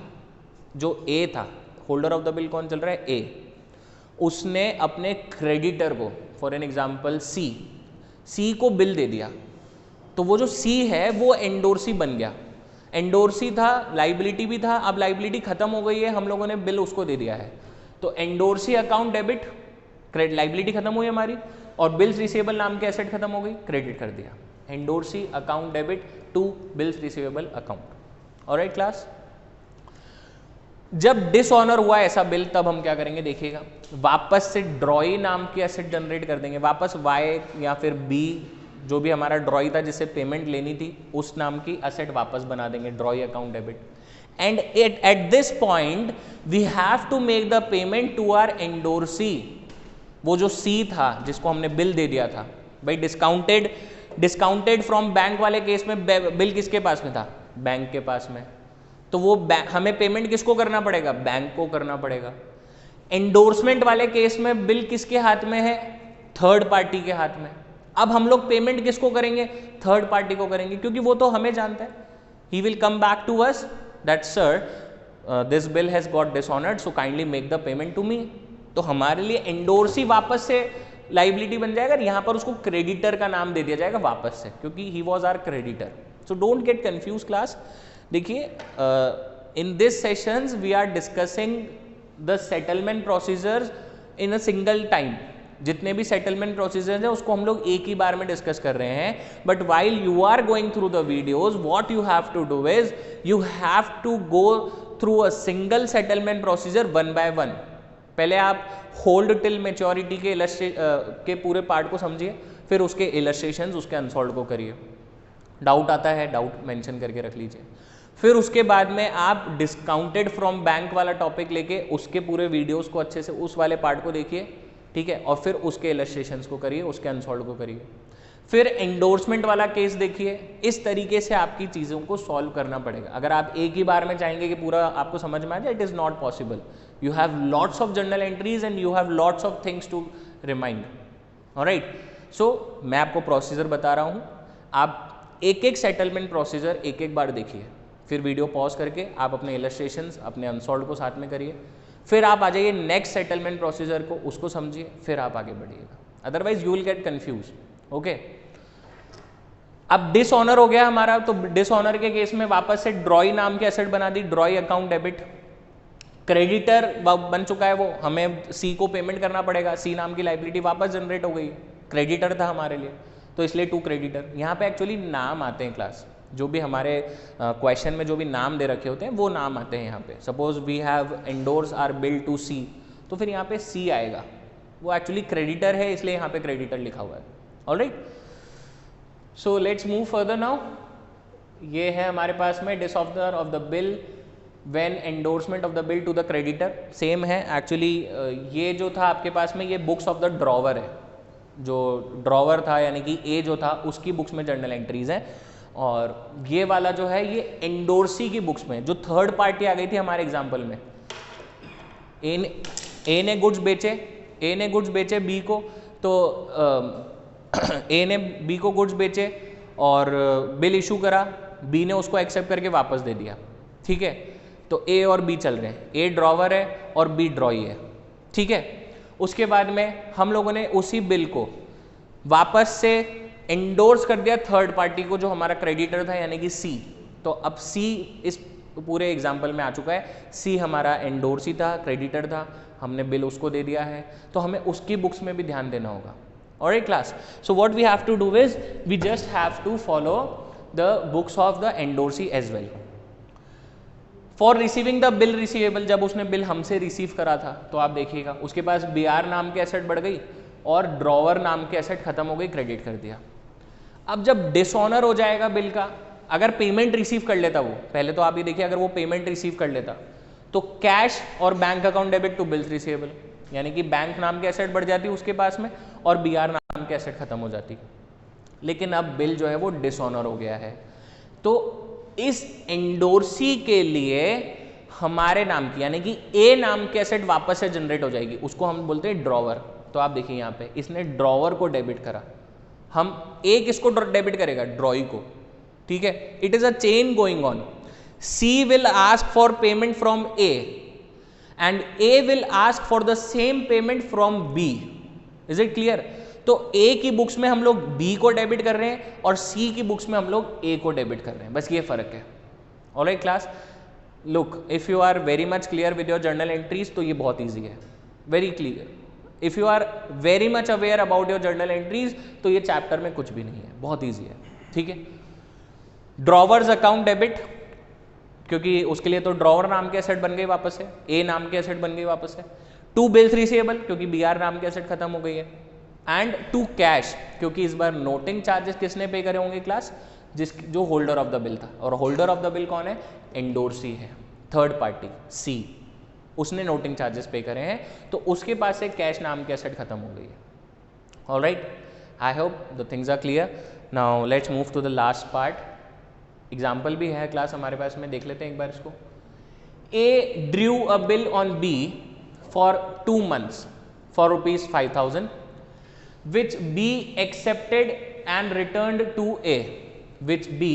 जो ए था, होल्डर ऑफ द बिल कौन चल रहा है? ए। उसने अपने क्रेडिटर को, फॉर एन एग्जाम्पल सी को बिल दे दिया, तो वो जो सी है वो एंडोर्सी बन गया। एंडोर्सी था, लाइबिलिटी भी था, अब लाइबिलिटी खत्म हो गई है, हम लोगों ने बिल उसको दे दिया है, तो endorsee account debit, credit, liability खत्म हुई हमारी, और बिल्स रिसीवेबल नाम की एसेट खत्म हो गई, क्रेडिट कर दिया। Endorsee account debit to bills receivable account. Alright class, जब डिसऑनर हुआ ऐसा बिल, तब हम क्या करेंगे देखिएगा, वापस से ड्रॉई नाम की एसेट जनरेट कर देंगे, वापस वाई या फिर बी, जो भी हमारा ड्रॉई था जिससे पेमेंट लेनी थी, उस नाम की एसेट वापस बना देंगे, drawee account debit. And at this point we have to make the payment to our endorsee, वो जो सी था जिसको हमने बिल दे दिया था भाई, डिस्काउंटेड फ्रॉम बैंक वाले केस में बिल किसके पास में था? बैंक के पास में, तो वो हमें पेमेंट किसको करना पड़ेगा? बैंक को करना पड़ेगा। एंडोर्समेंट वाले केस में बिल किसके हाथ में है? थर्ड पार्टी के हाथ में। अब हम लोग पेमेंट किसको करेंगे? थर्ड पार्टी को करेंगे, क्योंकि वो तो हमें जानता है। He will come back to us that sir this bill has got dishonoured, so kindly make the payment to me. तो हमारे लिए एंडोर्सी वापस से लाइबिलिटी बन जाएगा, यहाँ पर उसको क्रेडिटर का नाम दे दिया जाएगा वापस से, क्योंकि he was our creditor. So don't get confuse class. देखिए in this sessions we are discussing the settlement procedures in a single time. जितने भी सेटलमेंट प्रोसीजर्स हैं उसको हम लोग एक ही बार में डिस्कस कर रहे हैं. But while you are going through the videos what you have to do is you have to go through a single settlement procedure one by one. पहले आप होल्ड टिल मेच्योरिटी के पूरे पार्ट को समझिए, फिर उसके इलस्ट्रेशंस उसके unsolved को करिए. डाउट आता है डाउट मेंशन करके रख लीजिए. फिर उसके बाद में आप डिस्काउंटेड फ्रॉम बैंक वाला टॉपिक लेके उसके पूरे वीडियोस को अच्छे से उस वाले पार्ट को देखिए, ठीक है, और फिर उसके इलस्ट्रेशंस को करिए, उसके अनसॉल्व को करिए. फिर एंडोर्समेंट वाला केस देखिए. इस तरीके से आपकी चीज़ों को सॉल्व करना पड़ेगा. अगर आप एक ही बार में चाहेंगे कि पूरा आपको समझ में आ जाए, it is not possible. You have lots of journal entries and you have lots of things to remind. Alright, so मैं आपको प्रोसीजर बता रहा हूँ. आप एक एक सेटलमेंट प्रोसीजर एक एक बार देखिए, फिर वीडियो पॉज करके आप अपने इलस्ट्रेशंस अपने अनसॉल्व को साथ में करिए. फिर आप आ जाइए नेक्स्ट सेटलमेंट प्रोसीजर को, उसको समझिए, फिर आप आगे बढ़िएगा. Otherwise you will get confuse. Okay, अब डिसऑनर हो गया हमारा, तो डिसऑनर के केस में वापस से ड्रॉई नाम के एसेट बना दी. Drawee account debit. क्रेडिटर बन चुका है, वो हमें सी को पेमेंट करना पड़ेगा. सी नाम की लाइबिलिटी वापस जनरेट हो गई. क्रेडिटर था हमारे लिए, तो इसलिए टू क्रेडिटर. यहाँ पे एक्चुअली नाम आते हैं क्लास, जो भी हमारे क्वेश्चन में जो भी नाम दे रखे होते हैं वो नाम आते हैं यहाँ पे. Suppose we have endorse our bill to C, तो फिर यहाँ पे सी आएगा. वो एक्चुअली क्रेडिटर है, इसलिए यहाँ पे क्रेडिटर लिखा हुआ है. Alright, so let's move further now. ये है हमारे पास में disorder of the bill when endorsement of the bill to the creditor. Same है एक्चुअली. ये जो था आपके पास में, ये बुक्स ऑफ द ड्रॉवर है. जो ड्रॉवर था यानी कि ए जो था उसकी बुक्स में जर्नल एंट्रीज हैं. और ये वाला जो है ये एंडोर्सी की बुक्स में, जो थर्ड पार्टी आ गई थी हमारे एग्जाम्पल में. ए ने गुड्स बेचे बी को, तो ए ने बी को गुड्स बेचे और बिल इशू करा. बी ने उसको एक्सेप्ट करके वापस दे दिया. ठीक है, तो ए और बी चल रहे हैं. ए ड्रॉवर है और बी ड्रॉई है. ठीक है, उसके बाद में हम लोगों ने उसी बिल को वापस से एंडोर्स कर दिया थर्ड पार्टी को, जो हमारा क्रेडिटर था यानी कि सी. तो अब सी इस पूरे एग्जाम्पल में आ चुका है. सी हमारा एंडोर्सी था, क्रेडिटर था, हमने बिल उसको दे दिया है, तो हमें उसकी बुक्स में भी ध्यान देना होगा. Alright class, so what we have to do is we just have to follow the books of the endorsee as well. For receiving the bill receivable, जब उसने बिल हमसे रिसीव करा था, तो आप देखिएगा उसके पास बी आर नाम के एसेट बढ़ गई और ड्रॉवर नाम के एसेट खत्म हो गई, क्रेडिट कर दिया. अब जब डिसऑनर हो जाएगा बिल का, अगर पेमेंट रिसीव कर लेता वो, पहले तो आप ये देखिए, अगर वो पेमेंट रिसीव कर लेता तो कैश और bank account debit to bills receivable, यानी कि बैंक नाम के एसेट बढ़ जाती उसके पास में और बी आर नाम के एसेट खत्म हो जाती. लेकिन अब बिल जो है वो डिसऑनर हो गया है, तो इस एंडोर्सी के लिए हमारे नाम की यानी कि ए नाम के एसेट वापस से जनरेट हो जाएगी, उसको हम बोलते हैं ड्रॉवर. तो आप देखिए यहाँ पे इसने ड्रॉवर को डेबिट करा, हम ए किसको डेबिट करेगा, ड्रॉई को. ठीक है, it is a chain going on. C will ask for payment from A and A will ask for the same payment from B. Is it clear? तो ए की बुक्स में हम लोग बी को डेबिट कर रहे हैं और सी की बुक्स में हम लोग ए को डेबिट कर रहे हैं, बस ये फर्क है. Alright class, look, if you are very much clear with your journal entries तो ये बहुत ईजी है, very clear. If you are very much aware about your journal entries तो ये चैप्टर में कुछ भी नहीं है, बहुत ईजी है. ठीक है, ड्रॉवर्स अकाउंट डेबिट, क्योंकि उसके लिए तो ड्रॉवर नाम के एसेट बन गई वापस से, ए नाम के एसेट बन गई वापस से. टू बिल्स रिसीवेबल, क्योंकि बी आर नाम के एसेट खत्म हो गई है. एंड टू कैश, क्योंकि इस बार नोटिंग चार्जेस किसने पे करे होंगे क्लास, जो होल्डर ऑफ द बिल था. और होल्डर ऑफ द बिल कौन है, एंडोर्सी है, थर्ड पार्टी सी, उसने नोटिंग चार्जेस पे करे हैं, तो उसके पास से कैश नाम के एसेट खत्म हो गई है. Alright, I hope the things are clear. Now let's move to the last part. Example भी है क्लास हमारे पास में, देख लेते हैं एक बार इसको. A drew a bill on B for 2 months for ₹5,000 which B accepted and returned to A, which B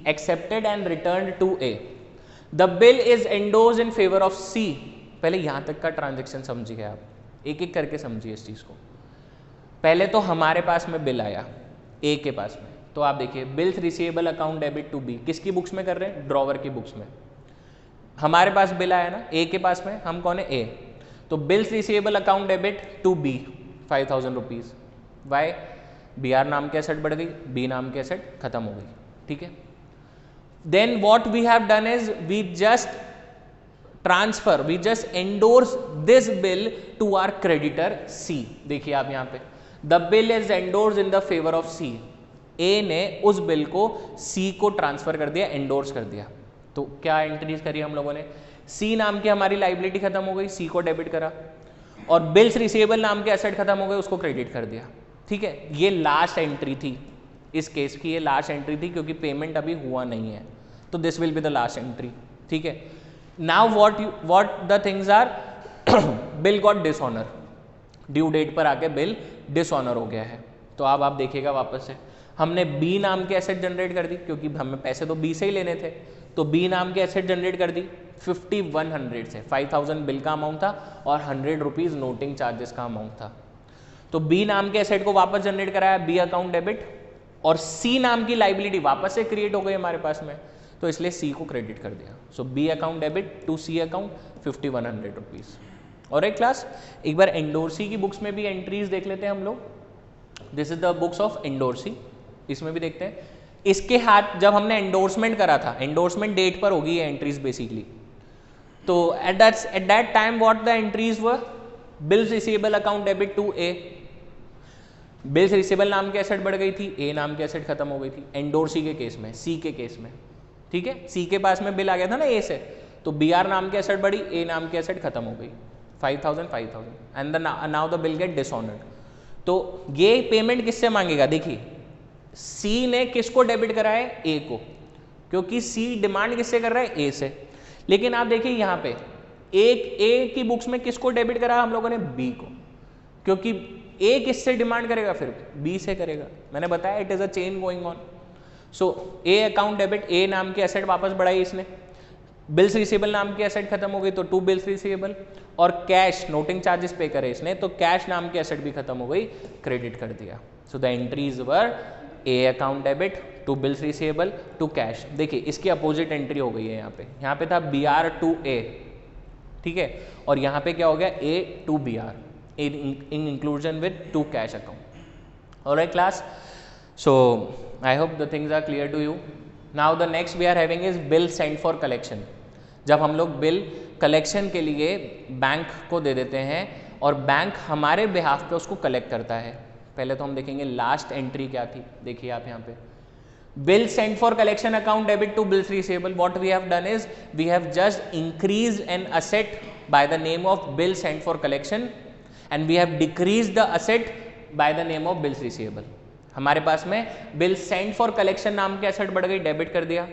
accepted and returned to A. The bill is endorsed in favor of C. पहले यहाँ तक का transaction समझिए आप, एक एक करके समझिए इस चीज़ को. पहले तो हमारे पास में बिल आया, A के पास में, तो आप देखिए bills receivable account debit to B, किसकी बुक्स में कर रहे हैं? ड्रॉवर की बुक्स में। हमारे पास बिल आया ना, ए के पास में, हम कौन है? ए। तो bills receivable account debit to B 5000 rupees. Why? B R नाम की एसेट बढ़ गई, बी नाम की एसेट खत्म हो गई, ठीक है। Then what we have done is we just transfer, we just endorse this bill to our creditor C. देखिए आप यहाँ पे, the bill is endorse in the favour of C. A ने उस बिल को सी को ट्रांसफर कर दिया, एंडोर्स कर दिया। तो क्या एंट्रीज करी हम लोगों ने? सी नाम की हमारी लाइबिलिटी खत्म हो गई, सी को डेबिट करा, और बिल्स रिसीवेबल नाम के एसेट खत्म हो गए, उसको क्रेडिट कर दिया, ठीक है। ये लास्ट एंट्री थी इस केस की, ये लास्ट एंट्री थी क्योंकि पेमेंट अभी हुआ नहीं है, तो this will be the last entry, ठीक है। Now what the things are, bill got dishonour, due date पर आके बिल डिसऑनर हो गया है। तो अब आप देखिएगा वापस से, हमने बी नाम के एसेट जनरेट कर दी क्योंकि हमें पैसे तो बी से ही लेने थे, तो बी नाम के एसेट जनरेट कर दी 5100 से। 5000 बिल का अमाउंट था और 100 रुपीज़ नोटिंग चार्जेस का अमाउंट था। तो बी नाम के एसेट को वापस जनरेट कराया, बी अकाउंट डेबिट, और सी नाम की लाइबिलिटी वापस से क्रिएट हो गई हमारे पास में, तो इसलिए सी को क्रेडिट कर दिया। So B account debit to C account 5100 rupees. और एक क्लास, एक बार एंडोर्सी की बुक्स में भी एंट्रीज देख लेते हैं हम लोग। This is the books of endorsee, इसमें भी देखते हैं। इसके हाथ जब हमने एंडोर्समेंट करा था, एंडोर्समेंट डेट पर होगी ये एंट्रीज बेसिकली। तो at that time what the entries were, bills receivable account debit to A, bills receivable नाम की एसेट बढ़ गई थी, ए नाम की एसेट खत्म हो गई थी एंडोर्सी के केस में, सी के केस में, ठीक है। सी के पास में बिल आ गया था ना ए से, तो बी आर नाम की एसेट बढ़ी, ए नाम की एसेट खत्म हो गई, 5000 and now the bill get dishonoured. तो ये पेमेंट किससे मांगेगा? देखिए सी ने किसको डेबिट करा है? ए को, क्योंकि सी डिमांड किससे कर रहा है? ए से। लेकिन आप देखिए यहाँ पे एक ए की बुक्स में किसको डेबिट करा हम लोगों ने? बी को, क्योंकि ए किससे डिमांड करेगा? फिर बी से करेगा। मैंने बताया it is a chain going on. So A account debit, A नाम की एसेट वापस बढ़ाई इसने, बिल्स रिसीवेबल नाम की एसेट खत्म हो गई तो टू बिल्स रिसीवेबल, और कैश नोटिंग चार्जेस पे करे इसने, तो कैश नाम की एसेट भी खत्म हो गई, क्रेडिट कर दिया। So the entries were A account debit to bills receivable to cash. देखिए इसकी अपोजिट एंट्री हो गई है यहाँ पे था बी आर टू ए, ठीक है, और यहाँ पे क्या हो गया? A to B are in inclusion with to cash account. All right class, so I hope the things are clear to you. Now the next we are having is bill sent for collection. जब हम लोग bill collection के लिए bank को दे देते हैं और bank हमारे बिहाफ पे उसको कलेक्ट करता है। पहले तो हम देखेंगे लास्ट एंट्री क्या थी। देखिए आप यहाँ पे, bill sent for collection account debit to bills receivable. What we have done is we have just increased an asset by the name of bill sent for collection and we have decreased the asset by the name of bills receivable. हमारे पास में bill sent for collection नाम की asset बढ़ गई, debit कर दिया,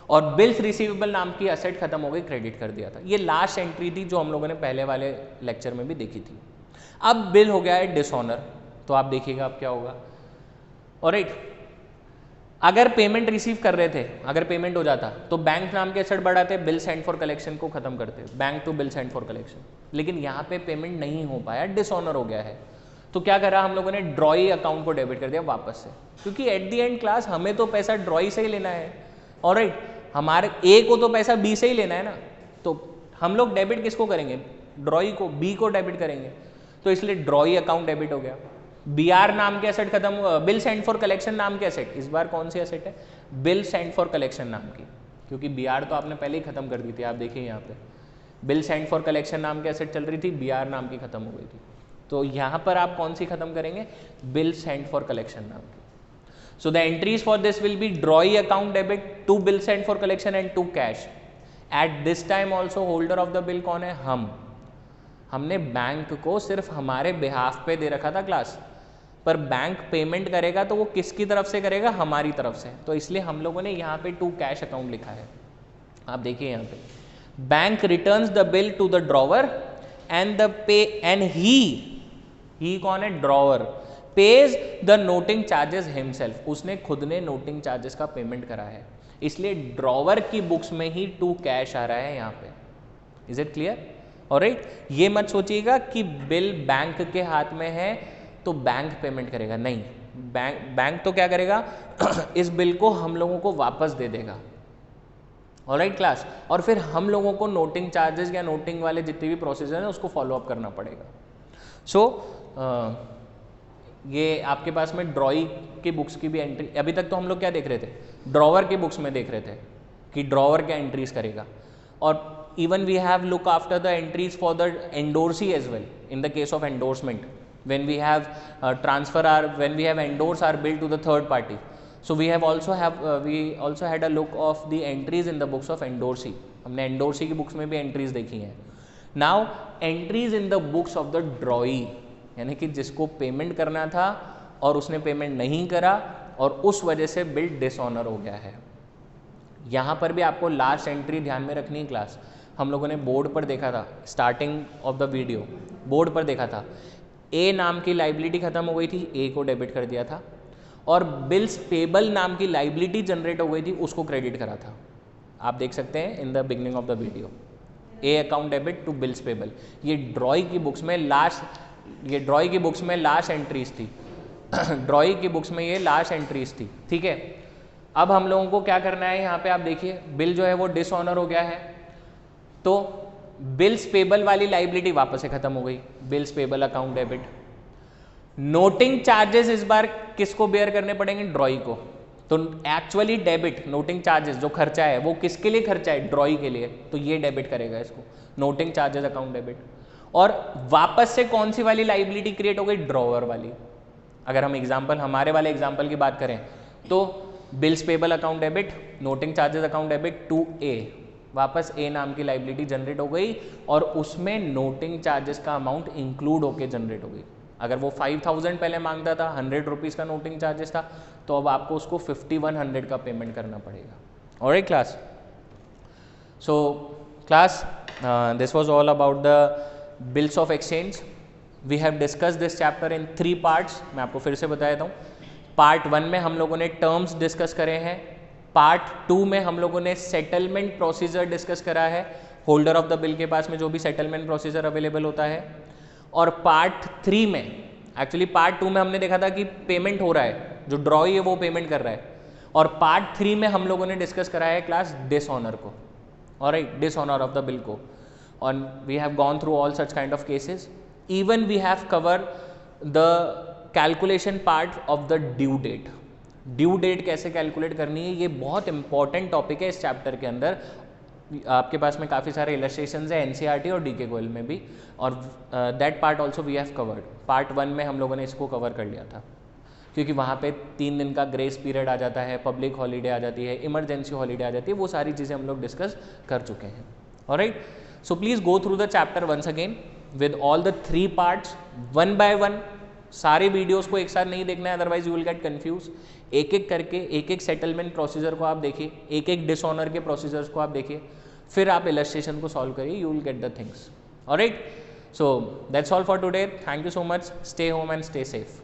और bills receivable नाम की एसेट खत्म हो गई, क्रेडिट कर दिया था। ये लास्ट एंट्री थी जो हम लोगों ने पहले वाले लेक्चर में भी देखी थी। अब बिल हो गया है डिसऑनर, तो आप देखिएगा अब क्या होगा। ऑलराइट, अगर पेमेंट रिसीव कर रहे थे, अगर पेमेंट हो जाता तो बैंक नाम के एसेट बढ़ाते, बिल सेंड फॉर कलेक्शन को खत्म करते, bank to bill send for collection. लेकिन यहाँ पे पेमेंट नहीं हो पाया, डिसऑनर हो गया है, तो क्या करा हम लोगों ने? ड्रॉई अकाउंट को डेबिट कर दिया वापस से, क्योंकि एट दी एंड क्लास हमें तो पैसा ड्रॉई से ही लेना है। ऑलराइट, हमारे ए को तो पैसा बी से ही लेना है ना, तो हम लोग डेबिट किसको करेंगे? ड्रॉई को, बी को डेबिट करेंगे, तो इसलिए ड्रॉई अकाउंट डेबिट हो गया। बी आर नाम के एसेट खत्म हुआ, बिल सेंड फॉर कलेक्शन नाम के एसेट, इस बार कौन सी एसेट है? बिल सेंड फॉर कलेक्शन नाम की, क्योंकि बी आर तो आपने पहले ही खत्म कर दी थी। आप देखिए यहाँ पे बिल सेंड फॉर कलेक्शन नाम की एसेट चल रही थी, बी आर नाम की खत्म हो गई थी, तो यहाँ पर आप कौन सी खत्म करेंगे? बिल सेंड फॉर कलेक्शन नाम की। So the entries for this will be drawee account debit to bill send for collection and to cash. At this time also holder of the bill कौन है? हमने बैंक को सिर्फ हमारे behalf पे दे रखा था क्लास, पर बैंक पेमेंट करेगा तो वो किसकी तरफ से करेगा? हमारी तरफ से, तो इसलिए हम लोगों ने यहाँ पे टू कैश अकाउंट लिखा है। आप देखिए यहाँ पे, bank returns the bill to the drawer and the pay and he कौन है? Drawer pays the noting charges himself, उसने खुद ने नोटिंग चार्जेस का पेमेंट करा है, इसलिए ड्रॉवर की बुक्स में ही टू कैश आ रहा है यहाँ पे। Is it clear? ऑलराइट, ये मत सोचिएगा कि बिल बैंक के हाथ में है तो बैंक पेमेंट करेगा, नहीं, बैंक तो क्या करेगा इस बिल को हम लोगों को वापस दे देगा। ऑलराइट क्लास, और फिर हम लोगों को नोटिंग चार्जेस या नोटिंग वाले जितने भी प्रोसीजर हैं उसको फॉलो अप करना पड़ेगा। सो ये आपके पास में ड्रॉई के बुक्स की भी एंट्री, अभी तक तो हम लोग क्या देख रहे थे, ड्रॉवर के बुक्स में देख रहे थे कि ड्रॉवर क्या एंट्रीज करेगा, और even we have look after the entries for the endorsee as well in the case of endorsement when we have when we have endorse our bill to the third party. So we also had a look of the entries in the books of endorsee. हमने endorsee की books में भी entries देखी हैं. Now entries in the books of the drawee, यानी कि जिसको payment करना था और उसने पेमेंट नहीं करा और उस वजह से बिल डिसऑनर हो गया है. यहाँ पर भी आपको लास्ट एंट्री ध्यान में रखनी है क्लास. हम लोगों ने बोर्ड पर देखा था, starting of the video board पर देखा था, ए नाम की लाइबिलिटी खत्म हो गई थी, ए को डेबिट कर दिया था, और बिल्स पेबल नाम की लाइबिलिटी जनरेट हो गई थी, उसको क्रेडिट करा था. आप देख सकते हैं in the beginning of the video, A account debit to bills payable. ये ड्रॉई की बुक्स में लास्ट एंट्रीज थी. ड्रॉई की बुक्स में ये लास्ट एंट्रीज थी. ठीक है, अब हम लोगों को क्या करना है, यहाँ पे आप देखिए बिल जो है वो डिसऑनर हो गया है, तो बिल्स पेबल वाली लाइबिलिटी वापस से खत्म हो गई, bills payable account debit. Noting charges इस बार किसको बेयर करने पड़ेंगे, ड्रॉई को. तो एक्चुअली डेबिट नोटिंग चार्जेस जो खर्चा है वो किसके लिए खर्चा है, ड्रॉई के लिए, तो ये डेबिट करेगा इसको, नोटिंग चार्जेस अकाउंट डेबिट. और वापस से कौन सी वाली लाइबिलिटी क्रिएट हो गई, ड्रॉवर वाली. अगर हम हमारे वाले एग्जाम्पल की बात करें तो bills payable account debit, noting charges account debit to A, वापस ए नाम की लाइबिलिटी जनरेट हो गई और उसमें नोटिंग चार्जेस का अमाउंट इंक्लूड होकर जनरेट हो गई. अगर वो 5000 पहले मांगता था, 100 रुपीज़ का नोटिंग चार्जेस था, तो अब आपको उसको 5100 का पेमेंट करना पड़ेगा. Alright class, so class this was all about the bills of exchange. We have discuss this chapter in 3 parts. मैं आपको फिर से बता देता हूँ. पार्ट 1 में हम लोगों ने टर्म्स डिस्कस करे हैं, पार्ट 2 में हम लोगों ने सेटलमेंट प्रोसीजर डिस्कस करा है, होल्डर ऑफ द बिल के पास में जो भी सेटलमेंट प्रोसीजर अवेलेबल होता है. और पार्ट 3 में, एक्चुअली पार्ट 2 में हमने देखा था कि पेमेंट हो रहा है, जो ड्रॉई है वो पेमेंट कर रहा है, और पार्ट 3 में हम लोगों ने डिस्कस करा है क्लास डिसऑनर को, ऑलराइट, डिसऑनर ऑफ द बिल को. और we have gone through all such kind of cases. Even we have cover the calculation part of the due date. Due date कैसे कैलकुलेट करनी है, ये बहुत इंपॉर्टेंट टॉपिक है इस चैप्टर के अंदर. आपके पास में काफ़ी सारे इलस्ट्रेशंस है एनसीईआरटी और डीके गोयल में भी, और that part also we have covered. Part 1 में हम लोगों ने इसको कवर कर लिया था, क्योंकि वहाँ पे 3 दिन का ग्रेस पीरियड आ जाता है, पब्लिक हॉलीडे आ जाती है, इमरजेंसी हॉलीडे आ जाती है, वो सारी चीज़ें हम लोग डिस्कस कर चुके हैं. Alright, so please go through the chapter once again with all the 3 parts, one by one. सारे वीडियोस को एक साथ नहीं देखना है, otherwise you will get confuse. एक एक करके एक एक सेटलमेंट प्रोसीजर को आप देखिए, एक एक डिसऑनर के प्रोसीजर्स को आप देखिए, फिर आप इलस्ट्रेशन को सॉल्व करिए, you will get the things. Alright, so that's all for today. Thank you so much. Stay home and stay safe.